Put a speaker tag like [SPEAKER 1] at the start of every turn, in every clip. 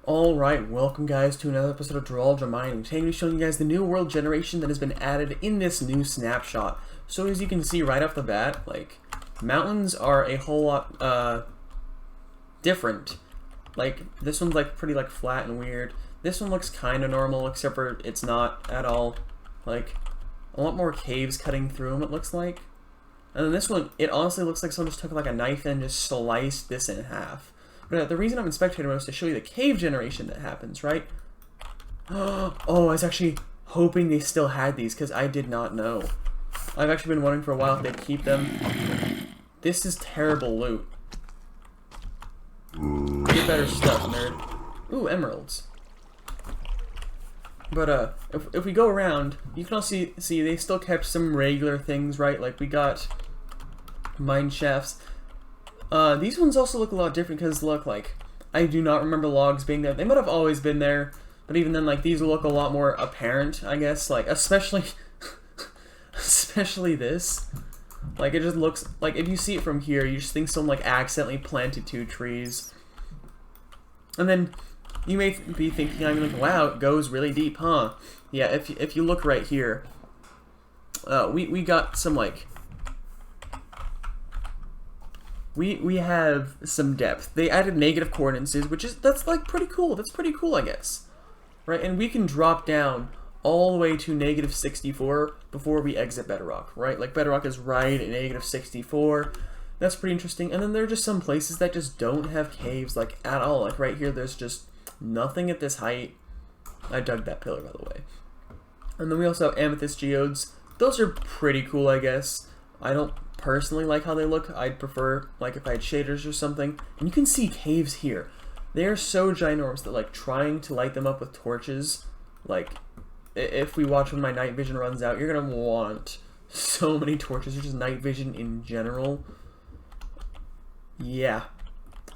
[SPEAKER 1] Alright, welcome guys to another episode of Draw Mining. Today I'm going to be showing you guys the new world generation that has been added in this new snapshot. So as you can see right off the bat, like, mountains are a whole lot, different. Like, this one's like pretty like flat and weird. This one looks kind of normal, except for it's not at all. Like, a lot more caves cutting through them, it looks like. And then this one, it honestly looks like someone just took like a knife and just sliced this in half. But the reason I'm in spectator mode is to show you the cave generation that happens, right? Oh, I was actually hoping they still had these, because I did not know. I've actually been wondering for a while if they'd keep them. This is terrible loot. Get better stuff, nerd. Ooh, emeralds. But, if we go around, you can also see they still kept some regular things, right? Like, we got mine shafts. These ones also look a lot different because, look, like, I do not remember logs being there. They might have always been there, but even then, like, these look a lot more apparent, I guess. Like, especially this. Like, it just looks, like, if you see it from here, you just think someone, like, accidentally planted 2 trees. And then you may be thinking, I'm like, wow, it goes really deep, huh? Yeah, if you look right here, we got some, like, we have some depth. They added negative coordinates, that's like pretty cool. That's pretty cool, I guess. Right, and we can drop down all the way to -64 before we exit Bedrock, right? Like, Bedrock is right at -64. That's pretty interesting. And then there are just some places that just don't have caves, like, at all. Like, right here, there's just nothing at this height. I dug that pillar, by the way. And then we also have amethyst geodes. Those are pretty cool, I guess. I don't personally like how they look. I'd prefer, like, if I had shaders or something. And you can see caves here. They are so ginormous that, like, trying to light them up with torches, like, if we watch when my night vision runs out, you're gonna want so many torches, or just night vision in general. Yeah.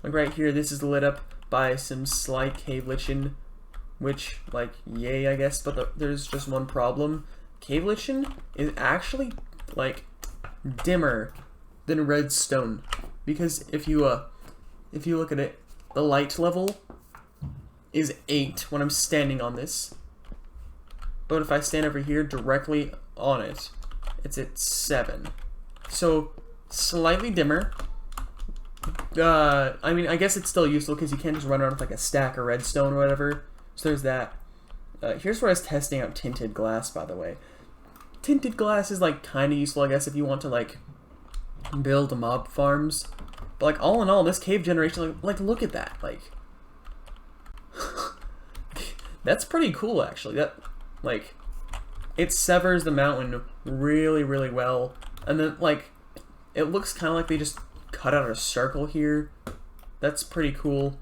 [SPEAKER 1] Like, right here, this is lit up by some slight cave lichen, which, like, yay, I guess, but there's just one problem. Cave lichen is actually, like, dimmer than redstone, because if you look at it, the light level is 8 when I'm standing on this, but if I stand over here directly on it, it's at 7. So slightly dimmer. I mean, I guess it's still useful because you can't just run around with like a stack of redstone or whatever. So there's that. Here's where I was testing out tinted glass, by the way. Tinted glass is, like, kind of useful, I guess, if you want to, like, build mob farms. But, like, all in all, this cave generation, like look at that. Like, that's pretty cool, actually. That, like, it severs the mountain really, really well. And then, like, it looks kind of like they just cut out a circle here. That's pretty cool.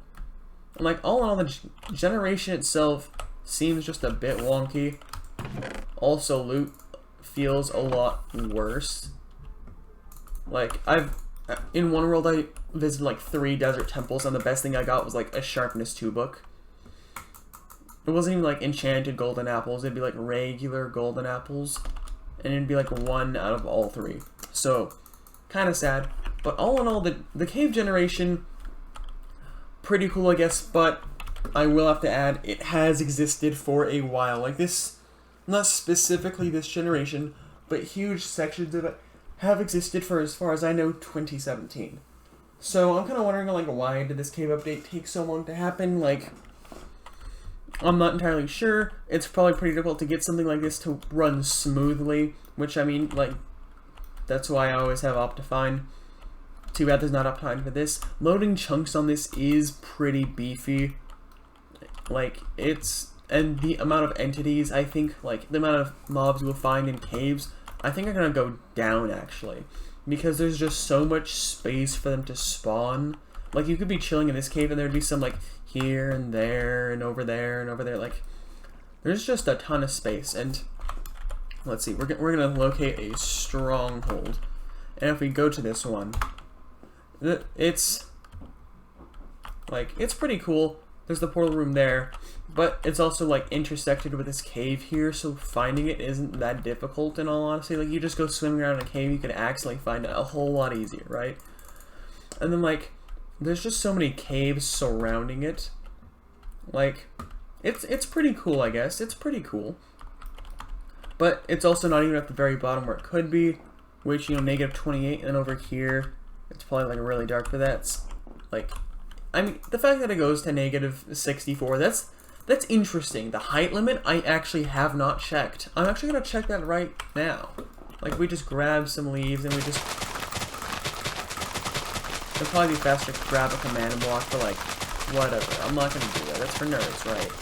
[SPEAKER 1] And, like, all in all, the generation itself seems just a bit wonky. Also, loot feels a lot worse. Like, in one world I visited like 3 desert temples, and the best thing I got was like a sharpness 2 book. It wasn't even like enchanted golden apples, it'd be like regular golden apples, and it'd be like 1 out of all 3. So, kind of sad. But all in all, the cave generation, pretty cool, I guess, but I will have to add, it has existed for a while. Like, this, not specifically this generation, but huge sections of it have existed for, as far as I know, 2017. So I'm kind of wondering, like, why did this cave update take so long to happen? Like, I'm not entirely sure. It's probably pretty difficult to get something like this to run smoothly, which, I mean, like, that's why I always have Optifine. Too bad there's not Optifine for this. Loading chunks on this is pretty beefy. Like, and the amount of entities, I think, like, the amount of mobs you'll find in caves, I think are gonna go down, actually. Because there's just so much space for them to spawn. Like, you could be chilling in this cave and there'd be some, like, here and there and over there and over there. Like, there's just a ton of space. And, let's see, we're gonna locate a stronghold. And if we go to this one, it's, like, it's pretty cool. There's the portal room there, but it's also, like, intersected with this cave here, so finding it isn't that difficult, in all honesty. Like, you just go swimming around in a cave, you could accidentally find it a whole lot easier, right? And then, like, there's just so many caves surrounding it Like, it's pretty cool, I guess. It's pretty cool. But it's also not even at the very bottom where it could be, which, you know, negative 28, and over here, it's probably like really dark, but that's, like, I mean, the fact that it goes to negative 64, that's interesting. The height limit, I actually have not checked. I'm actually going to check that right now. Like, we just grab some leaves, and we just... It'd probably be faster to grab a command block, but, like, whatever. I'm not going to do that. That's for nerds, right?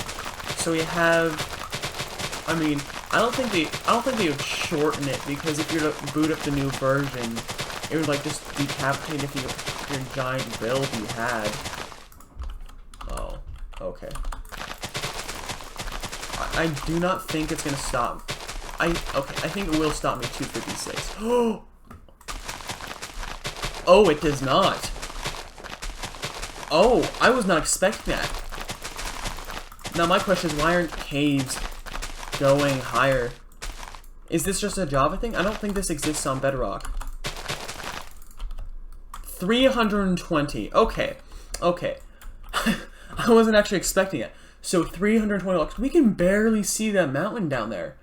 [SPEAKER 1] So we have... I mean, I don't think they would shorten it, because if you were to boot up the new version, it would, like, just decapitate if your giant build you had. Oh, okay. I do not think it's gonna stop. Okay, I think it will stop me at 256. Oh, it does not. Oh, I was not expecting that. Now my question is, why aren't caves going higher? Is this just a Java thing? I don't think this exists on Bedrock. 320. Okay. Okay. I wasn't actually expecting it. So 320 blocks. We can barely see that mountain down there.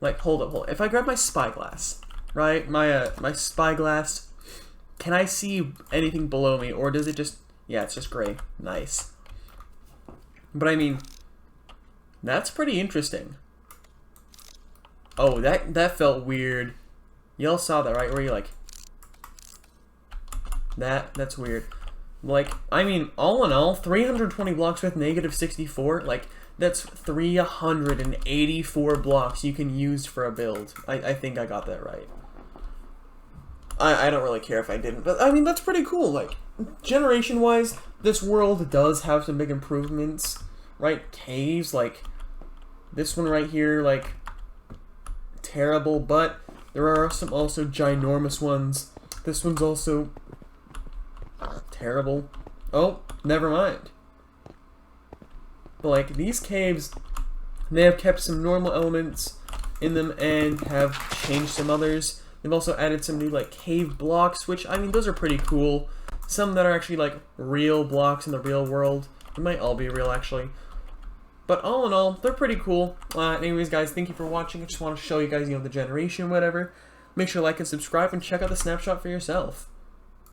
[SPEAKER 1] Like, hold up. If I grab my spyglass, right? My spyglass, can I see anything below me, or does it just... Yeah, it's just gray. Nice. But I mean, that's pretty interesting. Oh, that felt weird. Y'all saw that, right? Where you like... That's weird. Like, I mean, all in all, 320 blocks with negative 64, like, that's 384 blocks you can use for a build. I think I got that right. I don't really care if I didn't, but, I mean, that's pretty cool. Like, generation-wise, this world does have some big improvements, right? Caves, like, this one right here, like, terrible, but there are some also ginormous ones. This one's also... terrible. Oh, never mind. But like, these caves, they have kept some normal elements in them and have changed some others. They've also added some new like cave blocks, which, I mean, those are pretty cool. Some that are actually like real blocks in the real world. They might all be real actually. But all in all, they're pretty cool. Anyways, guys, thank you for watching. I just want to show you guys, you know, the generation, whatever. Make sure to like and subscribe and check out the snapshot for yourself.